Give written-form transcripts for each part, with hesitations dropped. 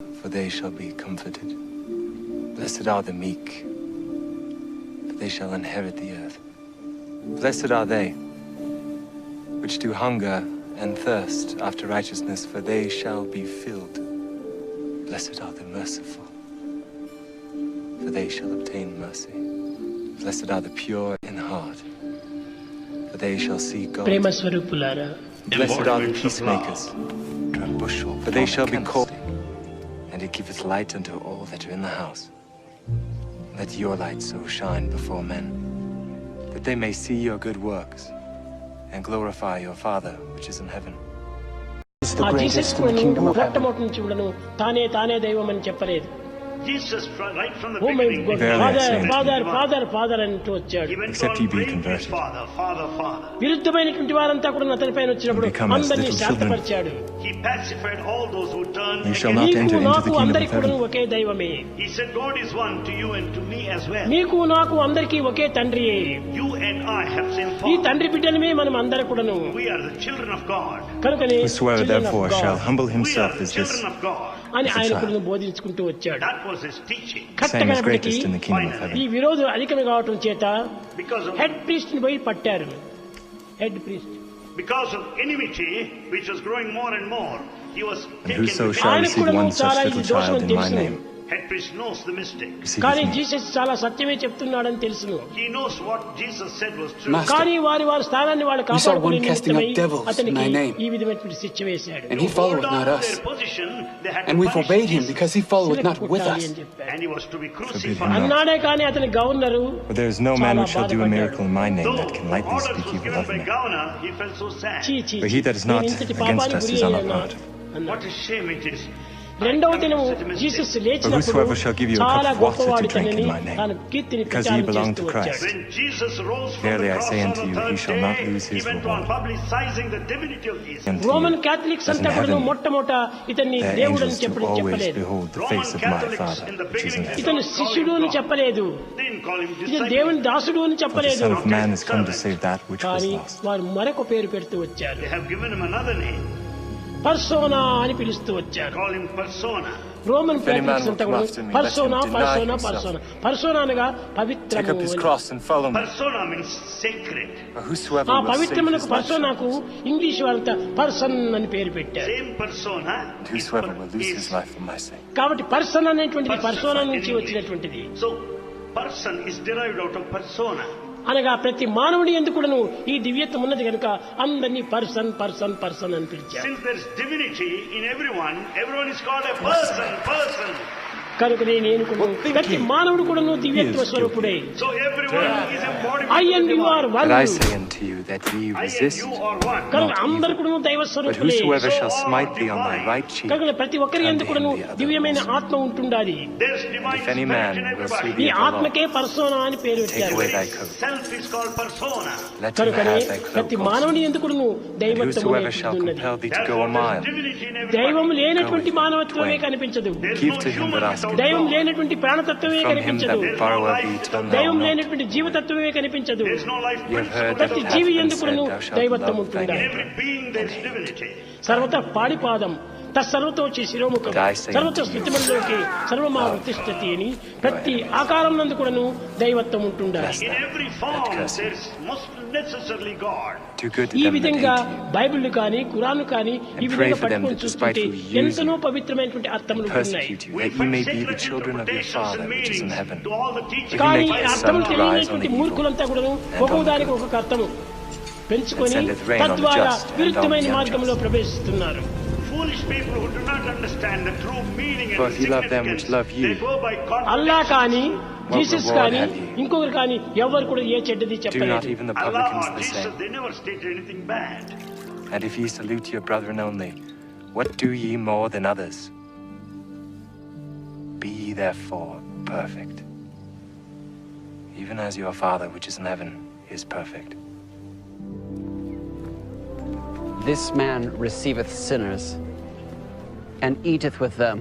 for they shall be comforted. Blessed are the meek, for they shall inherit the earth. Blessed are they which do hunger and thirst after righteousness, for they shall be filled. Blessed are the merciful, for they shall obtain mercy. Blessed are the pure in heart, for they shall see God. Blessed are the peacemakers, for they shall be called. And it giveth light unto all that are in the house. Let your light so shine before men, that they may see your good works and glorify your Father which is in heaven. Is the greatest in the kingdom of heaven. Jesus, right from the beginning, Father, except ye be converted, విరుద్ధమైనటువంటి వారంతా కూడా అతనిపైన వచ్చినప్పుడు become as అందరినీ little శాంతపరిచాడు. children. He pacified all those who turned. You shall not enter into the kingdom of heaven. ఒకే దైవమే. He said, God is one to you and to me as well. మీకు నాకు అందరికీ ఒకే తండ్రియే. You and I have same father. ఈ తండ్రి బిడ్డలమే మనం అందరం కూడాను. We are the children of God. కనుకనే whosoever therefore shall humble himself as this అని ఆయన కూడా బోధించుకుంటూ వచ్చాడు. That was his teaching. Same is greatest in the kingdom of heaven. ఈ విరోధం అధికమే కావటం చేత హెడ్ ప్రీస్ట్ ని పోయి పట్టారు. Head priest because of enmity which was growing more and more, he was and whoso shall receive one such little child in my name, head priest knows the mistake. కానీ Jesus చాలా సత్యమే చెప్తున్నాడని తెలుసును. He knows what Jesus said was true. కానీ వారి స్థానాన్ని వాళ్ళు కాపాడుకునే నిమిత్తమై అతనికి ఈ విధమైన శిక్ష వేశాడు. And he followed not us. And we forbade him because he followed not with us. And he was to be crucified. అన్నాడే కానీ అతని governor, for there is no man who shall do a miracle in my name that can lightly speak evil of me. He felt so sad. But he that is not against us is of God. What a shame it is. రెండవ దినము Jesus లేచినప్పుడు చాలా గొప్పవాడు తనని తాను కీర్తిని ప్రచారం చేస్తూ వచ్చాడు. Verily I say unto you, he shall not lose his reward. Roman Catholics అంతా కూడా మొట్టమొదట ఇతన్ని దేవుడు అని చెప్పలేదు. ఇతను శిష్యుడు అని చెప్పలేదు. ఇతను దేవుని దాసుడు అని చెప్పలేదు. కానీ వారు మరొక పేరు పెడుతూ వచ్చారు. పర్సోనా అని పిలుస్తూ వచ్చారు. రోమన్ క్యాథలిక్స్ అంతా కూడా పర్సోనా పర్సోనా పర్సోనా పర్సోనా అనగా పవిత్రము. ఆ పవిత్రమునకు పర్సోనాకు ఇంగ్లీష్ వారంతా పర్సన్ అని పేరు పెట్టారు. కాబట్టి పర్సన్ అనేటువంటిది పర్సోనా నుంచి వచ్చినటువంటిది. అనగా ప్రతి మానవుడి ఎందుకు కూడాను ఈ దివ్యత్వం ఉన్నది కనుక అందరినీ పర్సన్ పర్సన్ పర్సన్ అని పిలిచారు. కనుక నేను ప్రతి మానవుడు కూడాను దివ్యత్వ స్వరూపుడే. I and you are one. కనుక అందరు కూడాను దైవ స్వరూపులే. కనుక ప్రతి ఒక్కరి ఎందుకు కూడాను దివ్యమైన ఆత్మ ఉంటుండాలి. ఈ ఆత్మకే పర్సోనా అని పేరు పెట్టారు. కనుకనే ప్రతి మానవుని ఎందుకు కూడాను దైవత్వం ఉన్నది. దైవం లేనటువంటి మానవత్వమే కనిపించదు. దైవం లేనటువంటి ప్రాణతత్వమే కనిపించదు. దైవం లేనటువంటి జీవతత్వమే కనిపించదు. ప్రతి జీవి ఎందుకును దైవత్వం ఉంటుంది. సర్వత పాడిపాదం తస్సర్వతోక్షి శిరోముఖం సర్వత స్థుతిమల్లోకి సర్వమావృత్య అని ప్రతి ఆకారం నందు కూడాను దైవత్వం ఉంటుండాలి. ఈ విధంగా బైబిల్ కానీ ఖురాన్ కానీ ఈ విధంగా పట్టుకొని చూస్తుంటే ఎంతనో పవిత్రమైనటువంటి అర్థములు ఉన్నాయి. కానీ అర్థములు తెలియనటువంటి మూర్ఖులంతా కూడాను ఒక్కొక్కదానికి ఒక్కొక్క అర్థము పెంచుకొని తద్వారా విరుద్ధమైన మార్గంలో ప్రవేశిస్తున్నారు. అల్లా కానీ జీసస్ కానీ ఇంకొకరు కానీ ఎవరు కూడా ఏ చెడ్డది చెప్పలేదు. And if ye salute your brethren only, what do ye more than others? Be ye therefore perfect, even as your Father which is in heaven is perfect. This man receiveth sinners and eateth with them.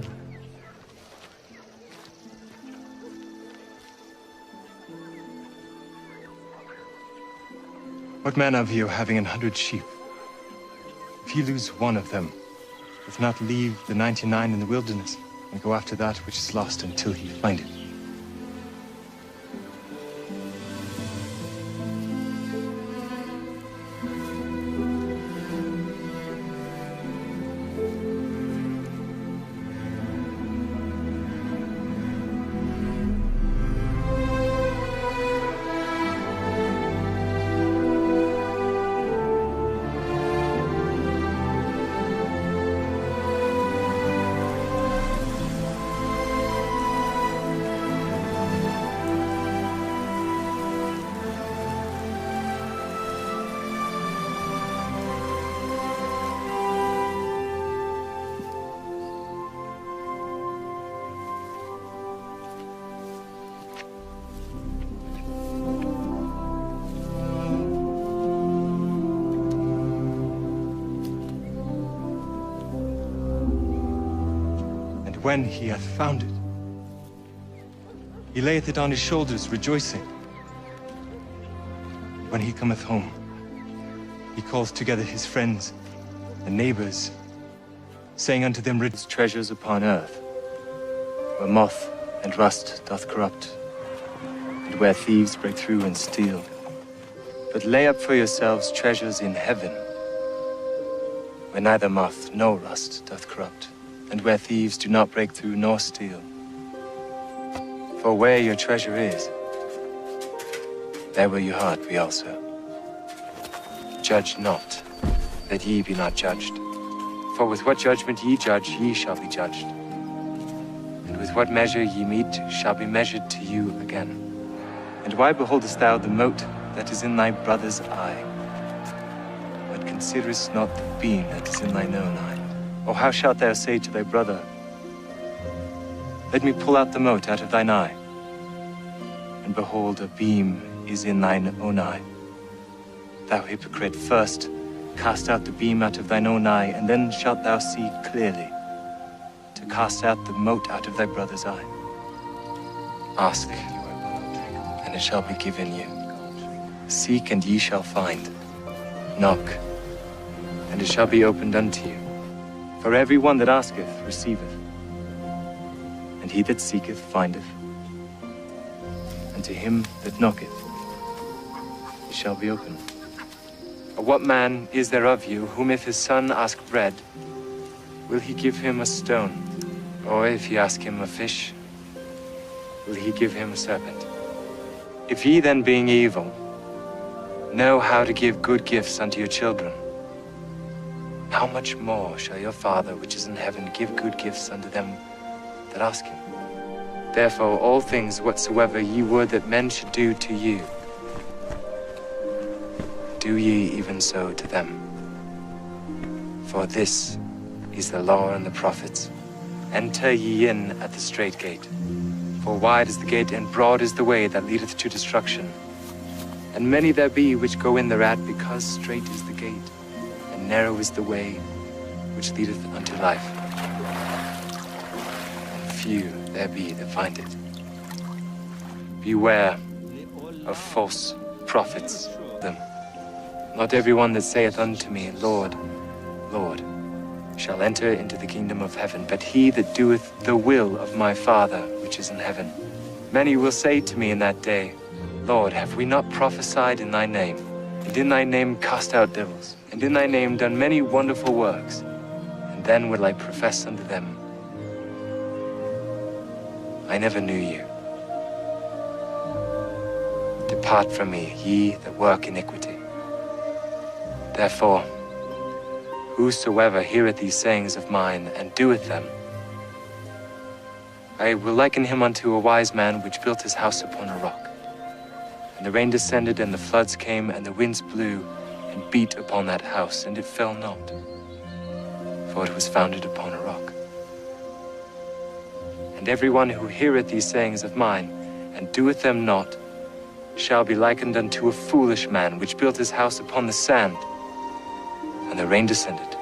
What man of you, having 100 sheep, if he lose one of them, doth not leave the 99 in the wilderness, and go after that which is lost until he find it. When he hath found it, he layeth it on his shoulders, rejoicing. When he cometh home, he calleth together his friends and neighbors, saying unto them, "Rid treasures upon earth, where moth and rust doth corrupt, and where thieves break through and steal. But lay up for yourselves treasures in heaven, where neither moth nor rust doth corrupt, and where thieves do not break through nor steal. For where your treasure is, there will your heart be also. Judge not, that ye be not judged. For with what judgment ye judge, ye shall be judged. And with what measure ye mete shall be measured to you again. And why beholdest thou the mote that is in thy brother's eye, but considerest not the beam that is in thine own eye? Or how shalt thou say to thy brother, Let me pull out the mote out of thine eye, and behold, a beam is in thine own eye? Thou hypocrite, first cast out the beam out of thine own eye, and then shalt thou see clearly to cast out the mote out of thy brother's eye. Ask, and it shall be given you. Seek, and ye shall find. Knock, and it shall be opened unto you. For every one that asketh receiveth, and he that seeketh findeth, and to him that knocketh it shall be opened. Or what man is there of you, whom if his son ask bread, will he give him a stone? Or if he ask him a fish, will he give him a serpent? If ye then, being evil, know how to give good gifts unto your children, how much more shall your Father which is in heaven give good gifts unto them that ask him? Therefore all things whatsoever ye would that men should do to you, do ye even so to them. For this is the law and the prophets. Enter ye in at the strait gate. For wide is the gate and broad is the way that leadeth to destruction, and many there be which go in thereat, because strait is the gate, and narrow is the way which leadeth unto life, and few there be that find it. Beware of false prophets. Them. Not every one that saith unto me, Lord, Lord, shall enter into the kingdom of heaven, but he that doeth the will of my Father which is in heaven. Many will say to me in that day, Lord, have we not prophesied in thy name, and in thy name cast out devils, and in thy name done many wonderful works? And then will I profess unto them, I never knew you. Depart from me, ye that work iniquity. Therefore, whosoever heareth these sayings of mine, and doeth them, I will liken him unto a wise man which built his house upon a rock. And the rain descended, and the floods came, and the winds blew, and beat upon that house, and it fell not, for it was founded upon a rock. And every one who heareth these sayings of mine, and doeth them not, shall be likened unto a foolish man which built his house upon the sand. And the rain descended,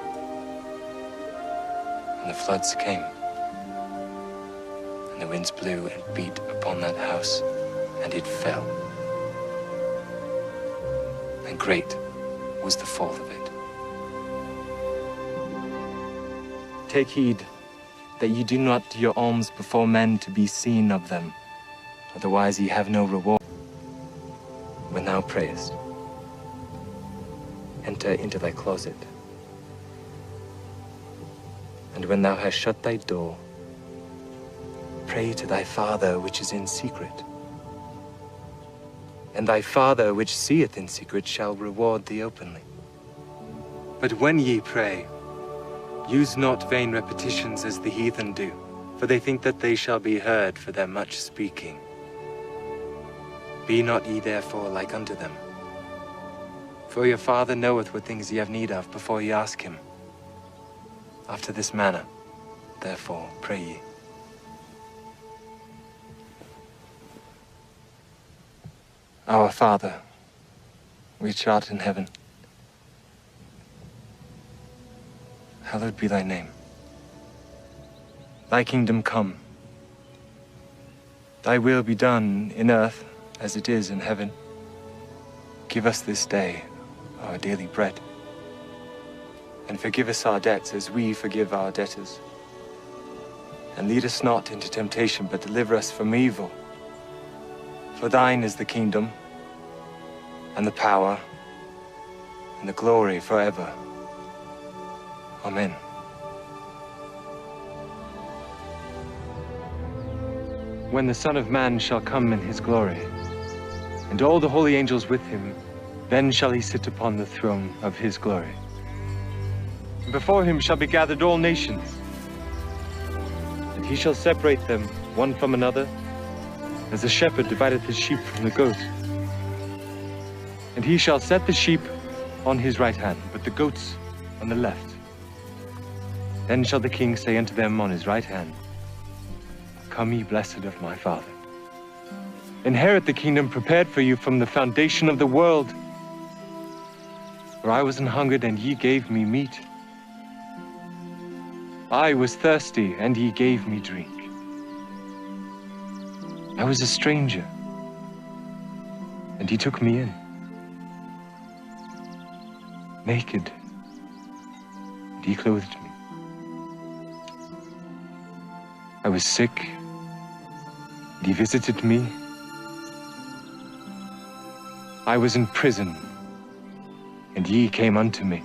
and the floods came, and the winds blew and beat upon that house, and it fell. And great was the fall of it. Take heed that ye do not do your alms before men to be seen of them, otherwise ye have no reward. When thou prayest, enter into thy closet, and when thou hast shut thy door, pray to thy Father which is in secret. And thy Father which seeth in secret shall reward thee openly. But when ye pray, use not vain repetitions as the heathen do, for they think that they shall be heard for their much speaking. Be not ye therefore like unto them. For your Father knoweth what things ye have need of before ye ask him. After this manner, therefore, pray ye. Our Father, which art in heaven, hallowed be thy name. Thy kingdom come. Thy will be done in earth as it is in heaven. Give us this day our daily bread. And forgive us our debts as we forgive our debtors. And lead us not into temptation, but deliver us from evil. For thine is the kingdom, and the power, and the glory forever. Amen. When the Son of Man shall come in his glory, and all the holy angels with him, then shall he sit upon the throne of his glory. And before him shall be gathered all nations, and he shall separate them one from another, as a shepherd divideth his sheep from the goats. And he shall set the sheep on his right hand, but the goats on the left. Then shall the king say unto them on his right hand, Come ye blessed of my Father, inherit the kingdom prepared for you from the foundation of the world. For I was an hungered, and ye gave me meat. I was thirsty, and ye gave me drink. I was a stranger, and he took me in. Naked, and he clothed me. I was sick, and he visited me. I was in prison, and ye came unto me.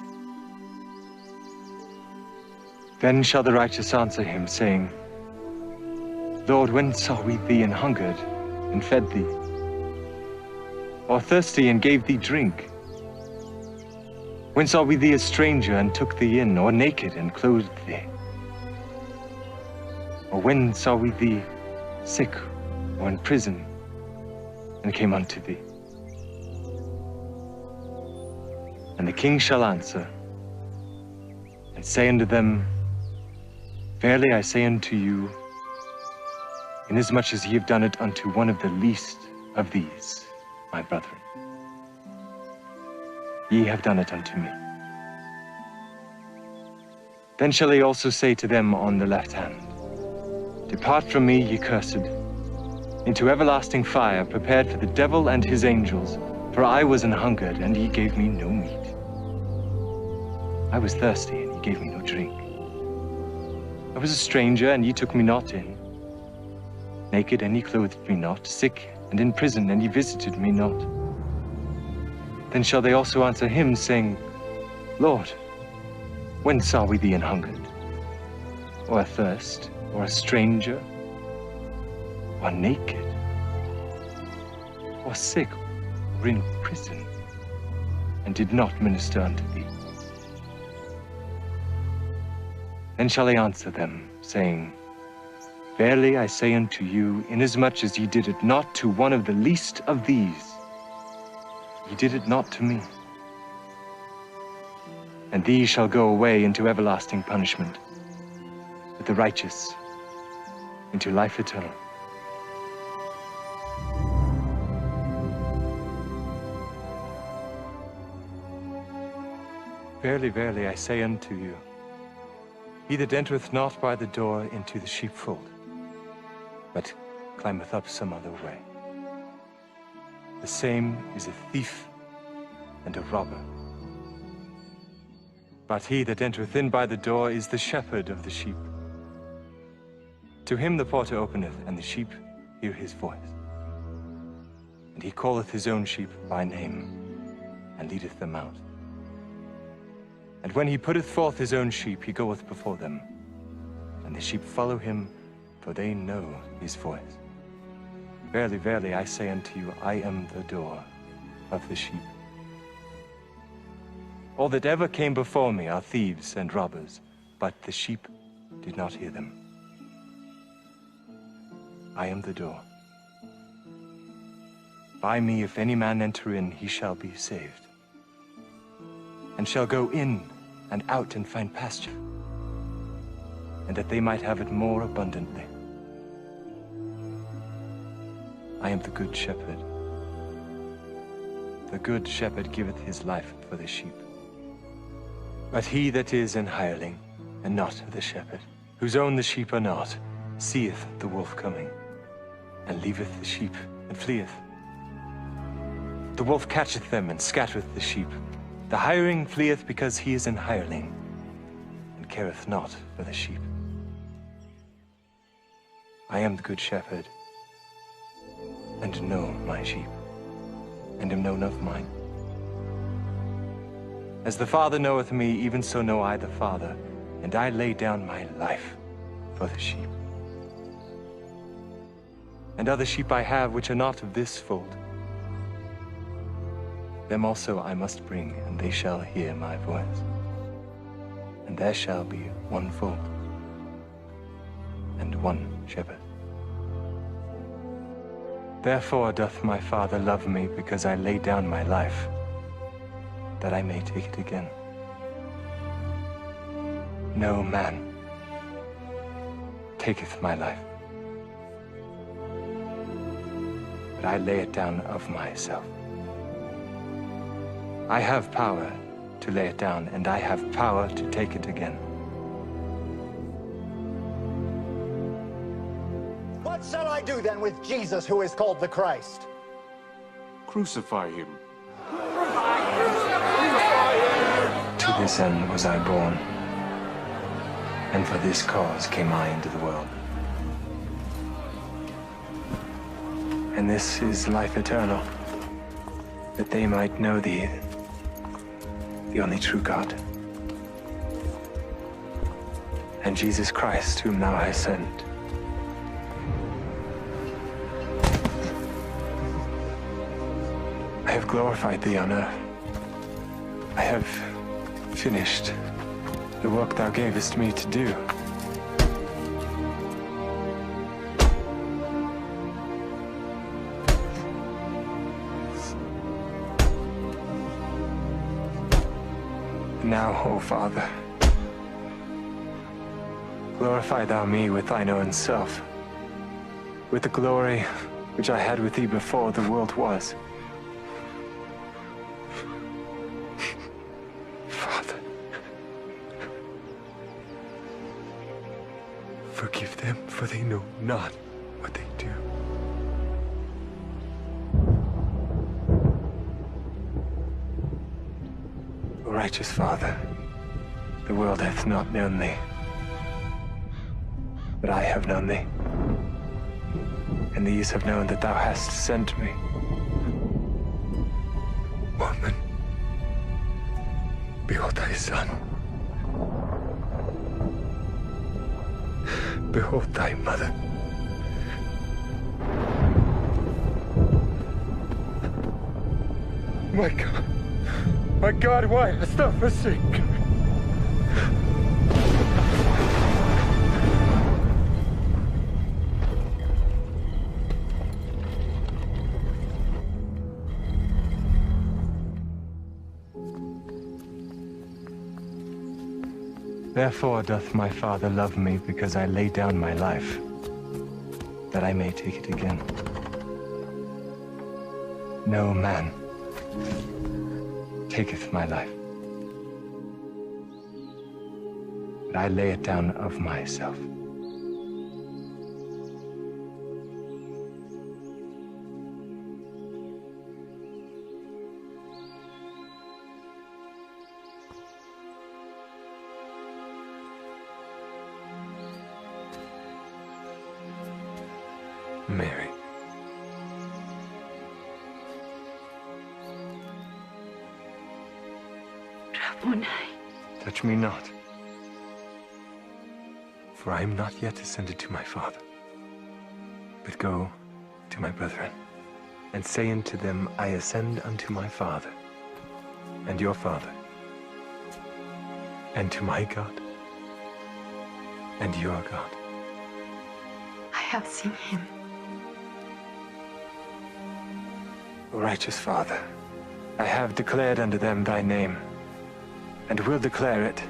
Then shall the righteous answer him, saying, Lord, when saw we thee an hungered, and fed thee? Or thirsty, and gave thee drink? When saw we thee a stranger, and took thee in? Or naked, and clothed thee? Or when saw we thee sick, or in prison, and came unto thee? And the king shall answer, and say unto them, Verily I say unto you, inasmuch as ye have done it unto one of the least of these, my brethren, ye have done it unto me. Then shall he also say to them on the left hand, Depart from me, ye cursed, into everlasting fire, prepared for the devil and his angels. For I was an hungered, and ye gave me no meat. I was thirsty, and ye gave me no drink. I was a stranger, and ye took me not in. Naked, and ye clothed me not. Sick, and in prison, and ye visited me not. Then shall they also answer him, saying, Lord, when saw we thee an hungered, or athirst, or a stranger, or naked, or sick, or in prison, and did not minister unto thee? Then shall he answer them, saying, Verily I say unto you, inasmuch as ye did it not to one of the least of these, ye did it not to me. And these shall go away into everlasting punishment, but the righteous into life eternal. Verily, verily, I say unto you, he that entereth not by the door into the sheepfold, but climbeth up some other way, the same is a thief and a robber. But he that entereth in by the door is the shepherd of the sheep. To him the porter openeth, and the sheep hear his voice. And he calleth his own sheep by name, and leadeth them out. And when he putteth forth his own sheep, he goeth before them. And the sheep follow him, for they know his voice. Verily, verily, I say unto you, I am the door of the sheep. All that ever came before me are thieves and robbers, but the sheep did not hear them. I am the door. By me, if any man enter in, he shall be saved, and shall go in and out and find pasture, and that they might have it more abundantly. I am the good shepherd. The good shepherd giveth his life for the sheep. But he that is an hireling, and not the shepherd, whose own the sheep are not, seeth the wolf coming, and leaveth the sheep, and fleeth. The wolf catcheth them, and scattereth the sheep. The hireling fleeth because he is an hireling, and careth not for the sheep. I am the good shepherd, and know my sheep, and am known of mine. As the Father knoweth me, even so know I the Father, and I lay down my life for the sheep. And other sheep I have which are not of this fold. Them also I must bring, and they shall hear my voice. And there shall be one fold, and one shepherd. Therefore doth my Father love me, because I lay down my life, that I may take it again. No man taketh my life, but I lay it down of myself. I have power to lay it down, and I have power to take it again. What shall I do then with Jesus, who is called the Christ? Crucify him. To this end was I born, and for this cause came I into the world. And this is life eternal, that they might know thee, the only true God, and Jesus Christ, whom thou hast sent. I have glorified thee on earth. I have finished the work thou gavest me to do. Now, O Father, glorify thou me with thine own self, with the glory which I had with thee before the world was. Father, forgive them, for they know not what they do. O righteous Father, the world hath not known thee, but I have known thee, and these have known that thou hast sent me. Woman, behold thy son. Behold thy mother. My God, why hast thou forsaken me? Therefore doth my Father love me, because I lay down my life, that I may take it again. No man taketh my life, but I lay it down of myself. Mary. Rabboni. Touch me not, for I am not yet ascended to my Father. But go to my brethren, and say unto them, I ascend unto my Father, and your Father, and to my God, and your God. I have seen him. O righteous Father, I have declared unto them thy name, and will declare it,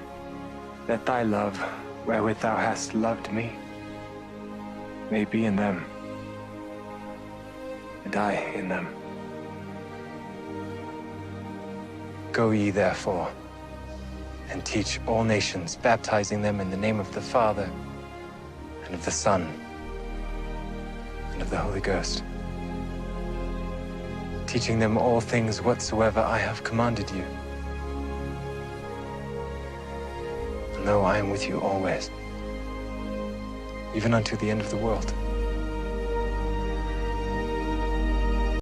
that thy love, wherewith thou hast loved me, may be in them, and I in them. Go ye therefore, and teach all nations, baptizing them in the name of the Father, and of the Son, and of the Holy Ghost, teaching them all things whatsoever I have commanded you. And lo, I am with you always, even unto the end of the world.